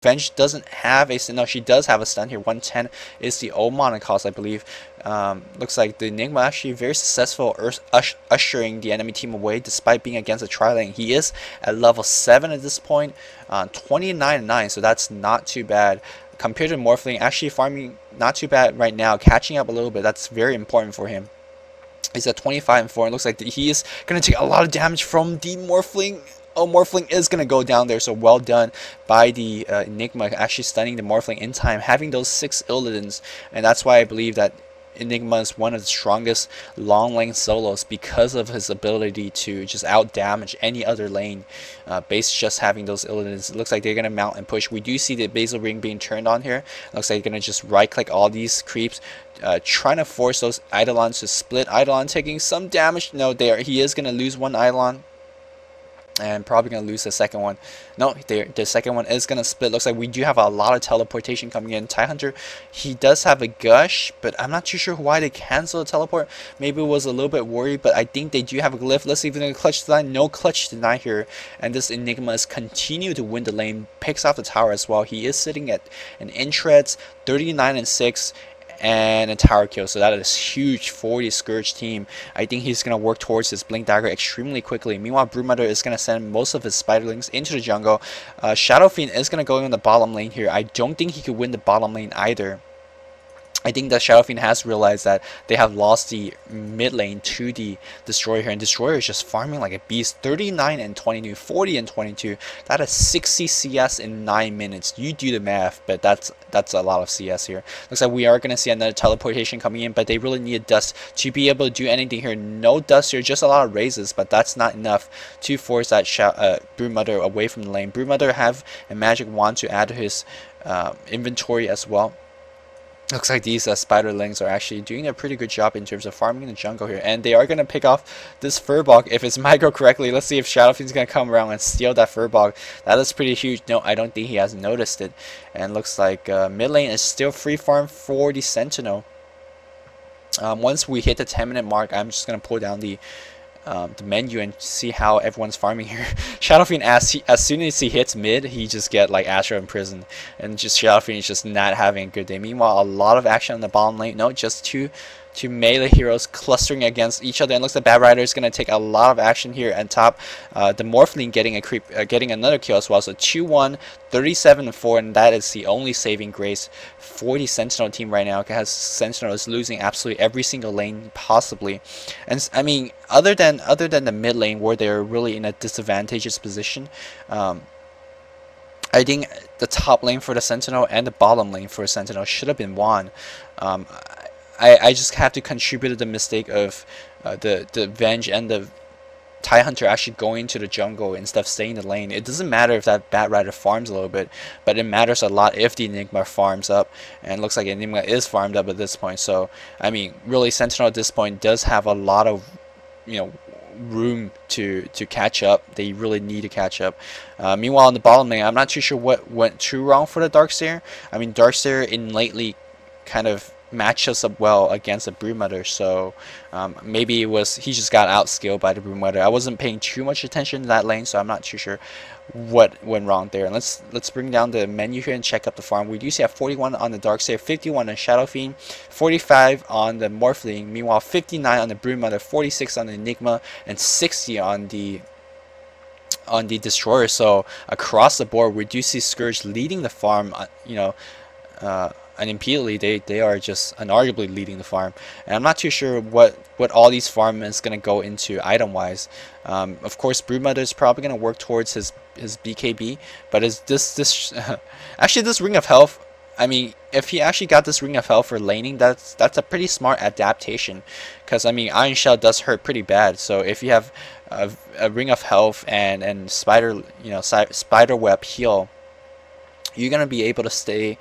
Venge doesn't have a stun. No, she does have a stun here. 110 is the old mana cost, I believe. Looks like the Enigma actually very successful ushering the enemy team away despite being against a tri-lane. He is at level 7 at this point, 29-9, so that's not too bad. Compared to Morphling, actually farming not too bad right now, catching up a little bit. That's very important for him. He's at 25-4, and looks like he is going to take a lot of damage from the Morphling. Oh, Morphling is going to go down there, so well done by the Enigma, actually stunning the Morphling in time, having those 6 Illidan's, and that's why I believe that Enigma is one of the strongest long lane solos because of his ability to just out damage any other lane based just having those Illidan's. It looks like they're going to mount and push. We do see the Basil Ring being turned on here. It looks like they're going to just right click all these creeps, trying to force those Eidolons to split. Eidolon taking some damage. No, he is going to lose one Eidolon, and probably going to lose the second one. No, the second one is going to split. Looks like we do have a lot of teleportation coming in. Tidehunter, he does have a gush, but I'm not too sure why they cancel the teleport. Maybe it was a little bit worried, but I think they do have a glyph. Let's see if they're going to clutch deny. No clutch deny here, and this Enigma is continue to win the lane, picks off the tower as well. He is sitting at an Intreads, 39-6, and a tower kill, so that is huge for the Scourge team. I think he's going to work towards his Blink Dagger extremely quickly. Meanwhile, Broodmother is going to send most of his Spiderlings into the jungle. Shadow Fiend is going to go in the bottom lane here. I don't think he could win the bottom lane either. I think that Shadow Fiend has realized that they have lost the mid lane to the Destroyer here, and Destroyer is just farming like a beast. 39 and 22, 40 and 22. That is 60 CS in 9 minutes. You do the math, but that's a lot of CS here. Looks like we are going to see another teleportation coming in, but they really need dust to be able to do anything here. No dust here, just a lot of raises, but that's not enough to force that Broodmother away from the lane. Broodmother have a magic wand to add to his inventory as well. Looks like these Spiderlings are actually doing a pretty good job in terms of farming in the jungle here, and they are going to pick off this Furbog if it's micro correctly. Let's see if Shadowfiend's going to come around and steal that Furbog. That is pretty huge. No, I don't think he has noticed it, and looks like mid lane is still free farm for the Sentinel. Once we hit the 10-minute mark, I'm just going to pull down the menu and see how everyone's farming here. Shadowfiend, as soon as he hits mid, he just get like Astro imprisoned, and just Shadowfiend is just not having a good day. Meanwhile, a lot of action on the bottom lane. No, just two melee heroes clustering against each other, and looks like Bad Rider is going to take a lot of action here at top. The Morphling getting a creep, getting another kill as well. So 2-1, 37-4, and that is the only saving grace for the Sentinel team right now, because Sentinel is losing absolutely every single lane possibly. And I mean, other than the mid lane where they're really in a disadvantageous position, I think the top lane for the Sentinel and the bottom lane for the Sentinel should have been won. I just have to contribute to the mistake of the Venge and the Tidehunter actually going to the jungle instead of staying in the lane. It doesn't matter if that Bat Rider farms a little bit, but it matters a lot if the Enigma farms up, and it looks like Enigma is farmed up at this point. So I mean, really, Sentinel at this point does have a lot of, you know, room to catch up. They really need to catch up. Meanwhile, on the bottom lane, I'm not too sure what went too wrong for the Darkseer. I mean, Darkseer in lately kind of matches up well against the Broodmother, so maybe it was he just got outskilled by the Broodmother. I wasn't paying too much attention to that lane, so I'm not too sure what went wrong there. And let's bring down the menu here and check up the farm. We do see a 41 on the Darkseer, 51 on Shadow Fiend, 45 on the Morphling. Meanwhile, 59 on the Broodmother, 46 on the Enigma, and 60 on the Destroyer. So across the board, we do see Scourge leading the farm. You know. Unimpededly, they are just unarguably leading the farm, and I'm not too sure what all these farm is going to go into item wise. Of course, Broodmother is probably going to work towards his BKB, but is this actually this Ring of Health? I mean, if he actually got this Ring of Health for laning, that's a pretty smart adaptation, because I mean, Iron Shell does hurt pretty bad. So if you have a Ring of Health and Spider Web heal, you're gonna be able to stay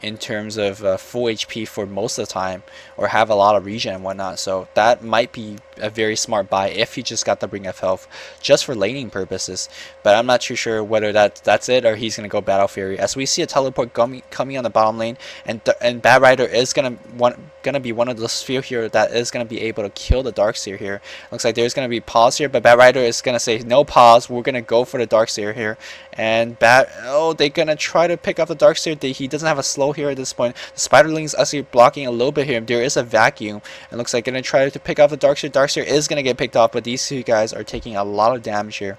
in terms of full HP for most of the time, or have a lot of regen and whatnot. So that might be a very smart buy if he just got the Ring of Health just for laning purposes. But I'm not too sure whether that's it or he's gonna go Battle Fury. As we see a teleport coming on the bottom lane, and Bad Rider is gonna be one of those few here that is gonna be able to kill the Darkseer here. Looks like there's gonna be pause here, but Bad Rider is gonna say no pause. We're gonna go for the Darkseer here, and they're gonna try to pick up the Darkseer. He doesn't have a slow here at this point. The Spiderling's actually blocking a little bit here. There is a vacuum, and looks like gonna try to pick off the Darkseer. Darkseer is gonna get picked off, but these two guys are taking a lot of damage here.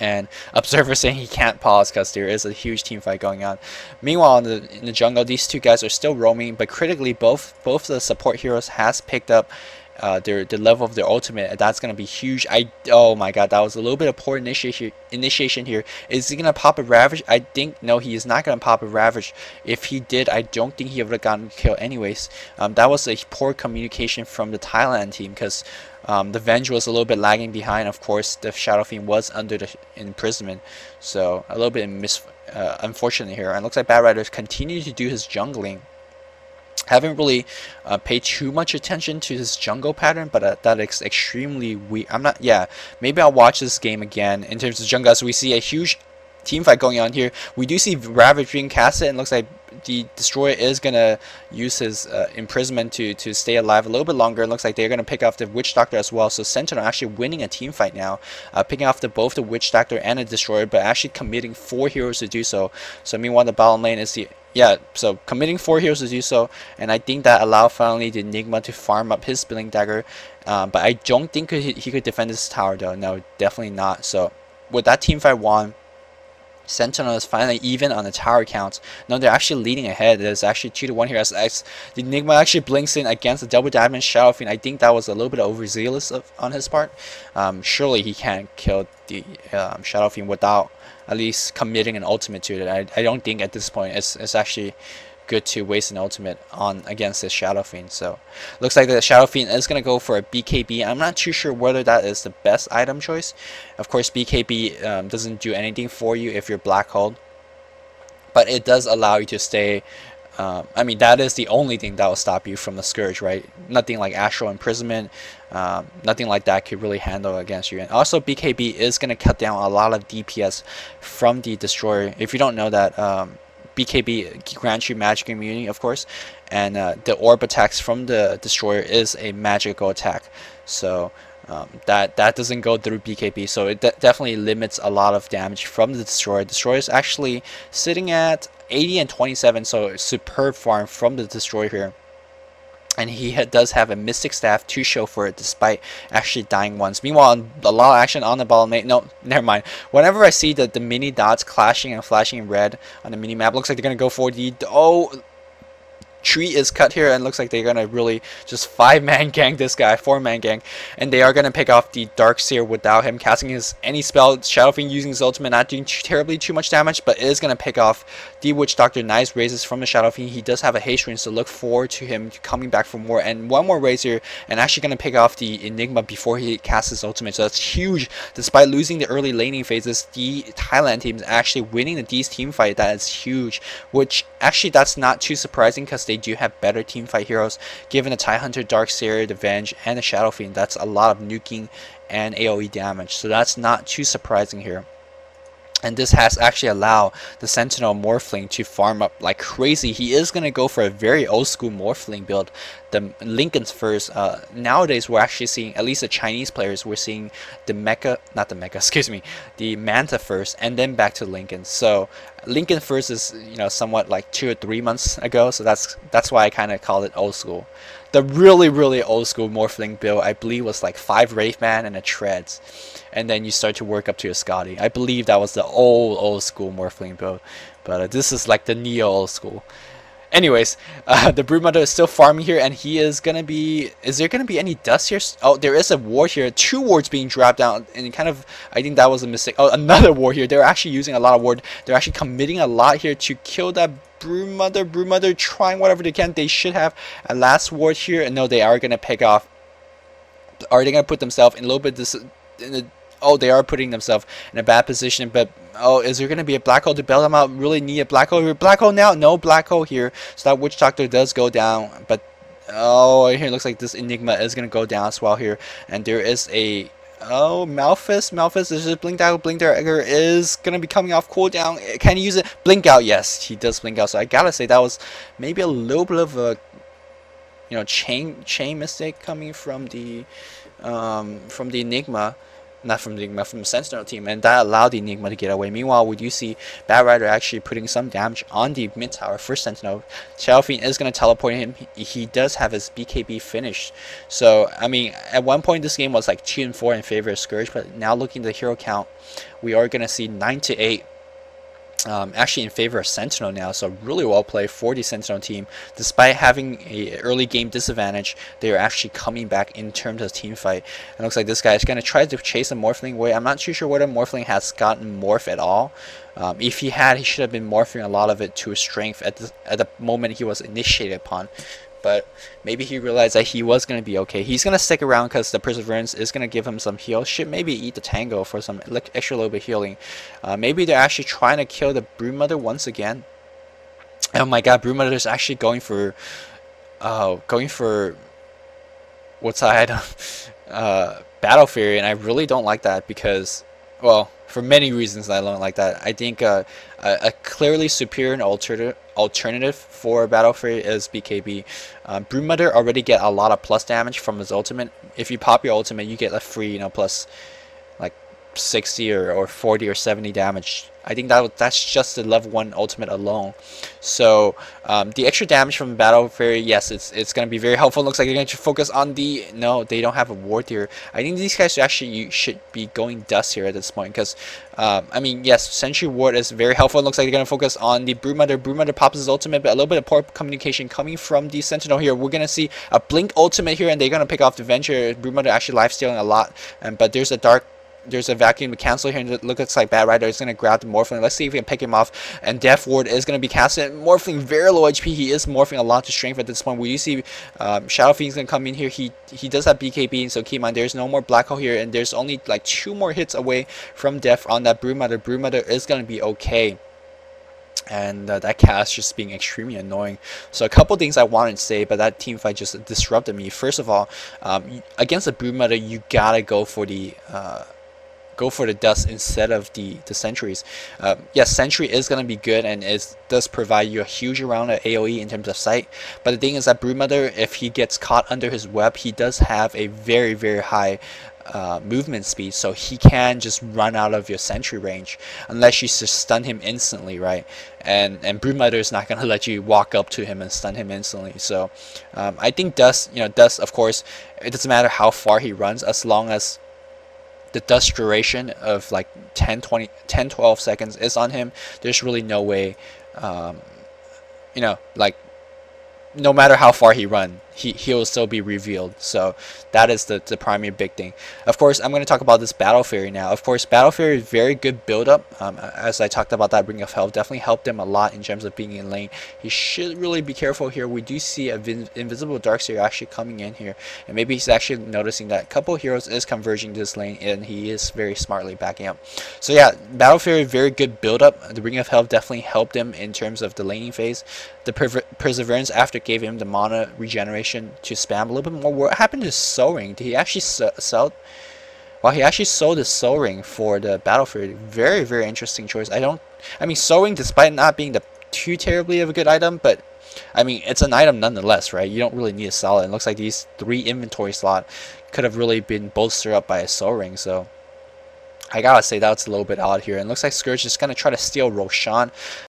And Observer saying he can't pause because there is a huge team fight going on. Meanwhile, in the jungle, these two guys are still roaming, but critically, both the support heroes has picked up the level of their ultimate, and that's gonna be huge. Oh my god, that was a little bit of poor initiation here. Is he gonna pop a Ravage? I think no, he is not gonna pop a Ravage. If he did, I don't think he would have gotten killed anyways. That was a poor communication from the Thailand team, because the Venge was a little bit lagging behind. Of course, the Shadow Fiend was under the imprisonment, so a little bit unfortunate here. And it looks like Bad Rider continues to do his jungling. Haven't really paid too much attention to his jungle pattern, but that is extremely weak. Maybe I'll watch this game again in terms of jungle. So we see a huge team fight going on here. We do see Ravage being casted, and looks like the Destroyer is gonna use his imprisonment to stay alive a little bit longer. It looks like they're gonna pick off the Witch Doctor as well. So Sentinel actually winning a team fight now, picking off both the Witch Doctor and the Destroyer, but actually committing 4 heroes to do so. So meanwhile, the bottom lane is so committing 4 heroes to do so, and I think that allowed finally the Enigma to farm up his Spilling Dagger. But I don't think he could defend this tower though. No, definitely not. So with that team fight won, Sentinel is finally even on the tower counts. No, they're actually leading ahead. There's actually 2-1 here as the Enigma actually blinks in against the double diamond Shadow Fiend. I think that was a little bit overzealous on his part. Surely he can't kill the Shadow Fiend without at least committing an ultimate to it. I don't think at this point it's actually good to waste an ultimate on against this Shadow Fiend. So looks like the Shadow Fiend is gonna go for a BKB. I'm not too sure whether that is the best item choice. Of course, BKB doesn't do anything for you if you're black holed, but it does allow you to stay. I mean, that is the only thing that will stop you from the Scourge, right? Nothing like Astral Imprisonment, nothing like that could really handle against you. And also, BKB is going to cut down a lot of DPS from the Destroyer. If you don't know that, BKB grants you magic immunity, of course, and the orb attacks from the Destroyer is a magical attack. So that doesn't go through BKB, so it definitely limits a lot of damage from the Destroyer. Destroyer is actually sitting at 80 and 27, so superb farm from the Destroyer here. And he does have a Mystic Staff to show for it, despite actually dying once. Meanwhile, a lot of action on the bottom lane. No, never mind. Whenever I see the mini dots clashing and flashing red on the mini map, looks like they're gonna go for the tree is cut here, and looks like they're gonna really just 5-man gang this guy, 4-man gang, and they are gonna pick off the Darkseer without him casting any spell. Shadow Fiend using his ultimate, not doing terribly too much damage, but is gonna pick off the Witch Doctor. Nice raises from the Shadow Fiend. He does have a haste range, so look forward to him coming back for more, and one more raise here, and actually gonna pick off the Enigma before he casts his ultimate. So that's huge. Despite losing the early laning phases, the Thailand team is actually winning the D's team fight. That is huge, which actually that's not too surprising because they do have better team fight heroes. Given the Tie Hunter, Darkseer, the Venge, and the Shadow Fiend, that's a lot of nuking and AoE damage, so that's not too surprising here. And this has actually allowed the Sentinel Morphling to farm up like crazy. He is going to go for a very old school Morphling build, the Lincoln's first. Nowadays, we're actually seeing, at least the Chinese players, we're seeing the the Manta first, and then back to Lincoln. So Lincoln first is, somewhat like 2 or 3 months ago. So that's why I kind of call it old school. The really old school Morphling build, I believe, was like 5 Wraithman and a Treads, and then you start to work up to your Scotty. I believe that was the old school Morphling build, but this is like the neo old school. Anyways, the Broodmother is still farming here, and he is gonna be. Is there gonna be any dust here? Oh, there is a ward here. 2 wards being dropped down, and I think that was a mistake. Oh, another ward here. They're actually using a lot of ward. They're actually committing a lot here to kill that Broodmother. Broodmother trying whatever they can. They should have a last ward here, and no, they are gonna pick off. Are they gonna put themselves in a little bit oh, they are putting themselves in a bad position, but is there going to be a black hole to bail them out? Really need a black hole here. Black hole now? No black hole here. So that Witch Doctor does go down, but Oh, here it looks like this Enigma is gonna go down as well here, and there is a Malphus is just blinked out. Blink Dagger is gonna be coming off cooldown. Can he use it? Blink out, yes, he does blink out. So I gotta say that was maybe a little bit of a chain mistake coming from the Enigma. Not from the Enigma, from the Sentinel team, and that allowed the Enigma to get away. Meanwhile, we do see Bat Rider actually putting some damage on the mid tower for Sentinel. Shadow Fiend is going to teleport him. He does have his BKB finished. So, I mean, at one point this game was like 2-4 in favor of Scourge, but now looking at the hero count, we are going to see 9-8. Actually in favor of Sentinel now, so really well played for the Sentinel team. Despite having a early game disadvantage, they are actually coming back in terms of team fight. And it looks like this guy is going to try to chase a Morphling away. I'm not too sure whether Morphling has gotten Morph at all. If he had, he should have been morphing a lot of it to his strength at the moment he was initiated upon. But maybe he realized that he was going to be okay. He's going to stick around because the Perseverance is going to give him some heal. Should maybe eat the Tango for some extra little bit healing. Maybe they're actually trying to kill the Broodmother once again. Oh my god, Broodmother is actually going for what's that item? Battle Fury, and I really don't like that because, well, for many reasons I don't like that. I think a clearly superior and alternative for Battle Fury is BKB. Broodmother already get a lot of plus damage from his ultimate. If you pop your ultimate, you get a free, plus like 60 or 40 or 70 damage. I think that's just the level 1 ultimate alone. So the extra damage from Battle Fairy, yes, it's going to be very helpful. Looks like they're going to focus on the... No, they don't have a ward here. I think these guys actually should be going Dust here at this point because, I mean, yes, Sentry Ward is very helpful. It looks like they're going to focus on the Broodmother. Broodmother pops his ultimate, but a little bit of poor communication coming from the Sentinel here. We're going to see a Blink ultimate here, and they're going to pick off the Venture. Broodmother actually lifestealing a lot, but there's a vacuum to cancel here, and it looks like Bat Rider is going to grab the Morphling. Let's see if we can pick him off, and Death Ward is going to be casted. Morphling very low HP. He is morphing a lot to strength at this point. We do see Shadow Fiend's going to come in here. He does have BKB, so keep in mind there's no more Black Hole here, and there's only like 2 more hits away from death on that Broodmother. Broodmother is going to be okay. And that cast just being extremely annoying. So a couple things I wanted to say, but that team fight just disrupted me. First of all, against the Broodmother, you gotta go for the dust instead of the sentries. Yes, sentry is going to be good, and it does provide you a huge amount of AoE in terms of sight, but the thing is that Broodmother, if he gets caught under his web, he does have a very, very high movement speed, so he can just run out of your sentry range unless you just stun him instantly, right? And Broodmother is not going to let you walk up to him and stun him instantly. So I think Dust, of course, it doesn't matter how far he runs, as long as the dust duration of like 10-12 seconds is on him, there's really no way, like, no matter how far he runs, he'll still be revealed. So that is the primary big thing. Of course, I'm going to talk about this Battle Fairy now. Of course, Battle Fairy is very good build up. As I talked about, that Ring of Health definitely helped him a lot in terms of being in lane. He should really be careful here. We do see a invisible Darkseer actually coming in here, and maybe he's actually noticing that a couple heroes is converging to this lane, and he is very smartly backing up. So yeah, Battle Fairy, very good build up. The Ring of Health definitely helped him in terms of the laning phase. The Perseverance after gave him the mana regeneration to spam a little bit more. What happened to Soul Ring? Did he actually sell? Well, he actually sold his Soul Ring for the Battle Fury. Very, very interesting choice. I mean, Soul Ring, despite not being too terribly of a good item, but I mean, it's an item nonetheless, right? You don't really need to sell it. It looks like these 3 inventory slot could have really been bolstered up by a Soul Ring. So I gotta say that's a little bit odd here. And it looks like Scourge is gonna try to steal Roshan.